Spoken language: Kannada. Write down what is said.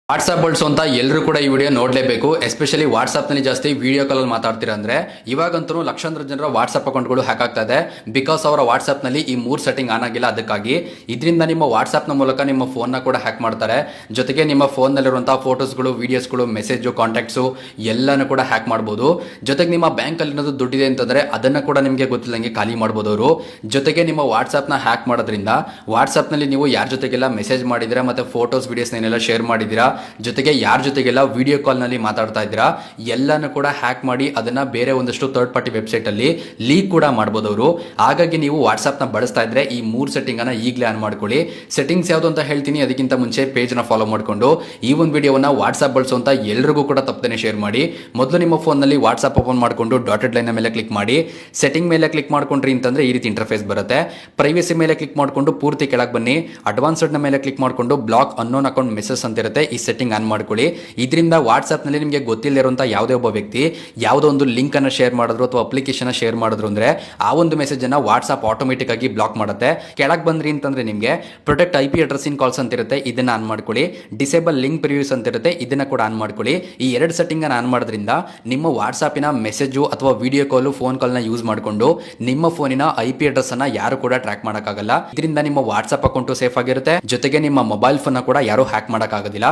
ವಾಟ್ಸ್ಆಪ್ ಬಳಸುವಂತ ಎಲ್ಲರೂ ಕೂಡ ಈ ವಿಡಿಯೋ ನೋಡಲೇಬೇಕು. ಎಸ್ಪೆಷಲಿ ವಾಟ್ಸ್ಆಪ್ನಲ್ಲಿ ಜಾಸ್ತಿ ವಿಡಿಯೋ ಕಾಲಲ್ಲಿ ಮಾತಾಡ್ತೀರಾ ಅಂದ್ರೆ ಇವಾಗಂತೂ ಲಕ್ಷಾಂತರ ಜನರ ವಾಟ್ಸ್ಆಪ್ ಅಕೌಂಟ್ಗಳು ಹ್ಯಾಕ್ ಆಗ್ತಾ ಇದೆ. ಬಿಕಾಸ್ ಅವರ ವಾಟ್ಸ್ಆಪ್ನಲ್ಲಿ ಈ 3 ಸೆಟ್ಟಿಂಗ್ ಆನ್ ಆಗಿಲ್ಲ. ಅದಕ್ಕಾಗಿ ಇದರಿಂದ ನಿಮ್ಮ ವಾಟ್ಸ್ಆಪ್ನ ಮೂಲಕ ನಿಮ್ಮ ಫೋನ್ನ ಕೂಡ ಹ್ಯಾಕ್ ಮಾಡ್ತಾರೆ. ಜೊತೆಗೆ ನಿಮ್ಮ ಫೋನ್ನಲ್ಲಿರುವಂತಹ ಫೋಟೋಸ್ಗಳು, ವಿಡಿಯೋಸ್ಗಳು, ಮೆಸೇಜು, ಕಾಂಟ್ಯಾಕ್ಟ್ಸು ಎಲ್ಲನೂ ಕೂಡ ಹ್ಯಾಕ್ ಮಾಡ್ಬೋದು. ಜೊತೆಗೆ ನಿಮ್ಮ ಬ್ಯಾಂಕಲ್ಲಿ ಏನಾದರೂ ದುಡ್ಡಿದೆ ಅಂತಂದ್ರೆ ಅದನ್ನ ಕೂಡ ನಿಮಗೆ ಗೊತ್ತಿಲ್ಲಂಗೆ ಖಾಲಿ ಮಾಡ್ಬೋದು ಅವರು. ಜೊತೆಗೆ ನಿಮ್ಮ ವಾಟ್ಸ್ಆಪ್ನ ಹ್ಯಾಕ್ ಮಾಡೋದ್ರಿಂದ ವಾಟ್ಸ್ಆಪ್ನಲ್ಲಿ ನೀವು ಯಾರ ಜೊತೆಗೆಲ್ಲ ಮೆಸೇಜ್ ಮಾಡಿದಿರಾ ಮತ್ತೆ ಫೋಟೋಸ್, ವಿಡಿಯೋಸ್ನೆಲ್ಲ ಶೇರ್ ಮಾಡಿದಿರಾ, ಜೊತೆಗೆ ಯಾರ ಜೊತೆಗೆಲ್ಲ ವಿಡಿಯೋ ಕಾಲ್ ನಲ್ಲಿ ಮಾತಾಡ್ತಾ ಇದ್ದೀರಾ ಎಲ್ಲಾನು ಕೂಡ ಹ್ಯಾಕ್ ಮಾಡಿ ಅದನ್ನ ಬೇರೆ ಒಂದಷ್ಟು ಥರ್ಡ್ ಪಾರ್ಟಿ ವೆಬ್ಸೈಟ್ ಅಲ್ಲಿ ಲೀಕ್ ಕೂಡ ಮಾಡಬಹುದು ಅವರು. ಹಾಗಾಗಿ ನೀವು ವಾಟ್ಸ್ಆಪ್ ನ ಬಳಸ್ತಾ ಇದ್ರೆ ಈ 3 ಸೆಟ್ಟಿಂಗ್ ಅನ್ನ ಈಗಲೇ ಆನ್ ಮಾಡ್ಕೊಳ್ಳಿ. ಸೆಟ್ಟಿಂಗ್ಸ್ ಯಾವುದು ಅಂತ ಹೇಳ್ತೀನಿ. ಅದಕ್ಕಿಂತ ಮುಂಚೆ ಪೇಜ್ ನ ಫಾಲೋ ಮಾಡ್ಕೊಂಡು ಈ ಒಂದು ವಿಡಿಯೋವನ್ನ ವಾಟ್ಸ್ಆಪ್ ಬಳಸುವಂತ ಎಲ್ಲರಿಗೂ ಕೂಡ ತಪ್ಪದೇನೆ ಶೇರ್ ಮಾಡಿ. ಮೊದಲು ನಿಮ್ಮ ಫೋನ್ ನಲ್ಲಿ ವಾಟ್ಸ್ಆಪ್ ಓಪನ್ ಮಾಡಿಕೊಂಡು ಡಾಟೆಡ್ ಲೈನ್ ಮೇಲೆ ಕ್ಲಿಕ್ ಮಾಡಿ. ಸೆಟ್ಟಿಂಗ್ ಮೇಲೆ ಕ್ಲಿಕ್ ಮಾಡ್ಕೊಂಡ್ರಿ ಅಂತಂದ್ರೆ ಈ ರೀತಿ ಇಂಟರ್ಫೇಸ್ ಬರುತ್ತೆ. ಪ್ರೈವಸಿ ಮೇಲೆ ಕ್ಲಿಕ್ ಮಾಡ್ಕೊಂಡು ಪೂರ್ತಿ ಕೆಳಗೆ ಬನ್ನಿ. ಅಡ್ವಾನ್ಸ್ಡ್ ನ ಮೇಲೆ ಕ್ಲಿಕ್ ಮಾಡ್ಕೊಂಡು ಬ್ಲಾಕ್ ಅನ್ನೋನ್ ಅಕೌಂಟ್ ಮೆಸೇಜ್ ಅಂತ ಇರುತ್ತೆ, ಈ ಸೆಟ್ಟಿಂಗ್ ಆನ್ ಮಾಡ್ಕೊಳ್ಳಿ. ಇದರಿಂದ ವಾಟ್ಸ್ಆಪ್ ನಲ್ಲಿ ನಿಮಗೆ ಗೊತ್ತಿಲ್ಲದಿರುವಂತಹ ಯಾವುದೇ ಒಬ್ಬ ವ್ಯಕ್ತಿ ಯಾವುದೋ ಒಂದು ಲಿಂಕ್ ಅನ್ನ ಶೇರ್ ಮಾಡಿದ್ರು ಅಥವಾ ಅಪ್ಲಿಕೇಶನ್ ಶೇರ್ ಮಾಡಿದ್ರು ಅಂದ್ರೆ ಆ ಒಂದು ಮೆಸೇಜ್ ಅನ್ನ ವಾಟ್ಸ್ಆಪ್ ಆಟೋಮೆಟಿಕ್ ಆಗಿ ಬ್ಲಾಕ್ ಮಾಡುತ್ತೆ. ಕೆಳಗೆ ಬಂದ್ರಿ ಅಂತಂದ್ರೆ ನಿಮಗೆ ಪ್ರೊಟೆಕ್ಟ್ IP ಅಡ್ರೆಸ್ ಇನ್ ಕಾಲ್ಸ್ ಅಂತ ಇರುತ್ತೆ, ಇದನ್ನ ಆನ್ ಮಾಡ್ಕೊಳ್ಳಿ. ಡಿಸೇಬಲ್ ಲಿಂಕ್ ಪ್ರಿವ್ಯೂಸ್ ಅಂತ ಇರುತ್ತೆ, ಇದನ್ನ ಕೂಡ ಆನ್ ಮಾಡ್ಕೊಳ್ಳಿ. ಈ 2 ಸೆಟ್ಟಿಂಗ್ ಅನ್ನು ಆನ್ ಮಾಡೋದ್ರಿಂದ ನಿಮ್ಮ ವಾಟ್ಸ್ಆಪಿನ ಮೆಸೇಜು ಅಥವಾ ವಿಡಿಯೋ ಕಾಲ್, ಫೋನ್ ಕಾಲ್ ನ ಯೂಸ್ ಮಾಡಿಕೊಂಡು ನಿಮ್ಮ ಫೋನಿನ IP ಅಡ್ರೆಸ್ ಅನ್ನ ಯಾರು ಕೂಡ ಟ್ರ್ಯಾಕ್ ಮಾಡಕ್ಕಾಗಲ್ಲ. ಇದರಿಂದ ನಿಮ್ಮ ವಾಟ್ಸ್ಆಪ್ ಅಕೌಂಟ್ ಸೇಫ್ ಆಗಿರುತ್ತೆ. ಜೊತೆಗೆ ನಿಮ್ಮ ಮೊಬೈಲ್ ಫೋನ್ ಕೂಡ ಯಾರು ಹ್ಯಾಕ್ ಮಾಡಕ್ಕಾಗೋದಿಲ್ಲ.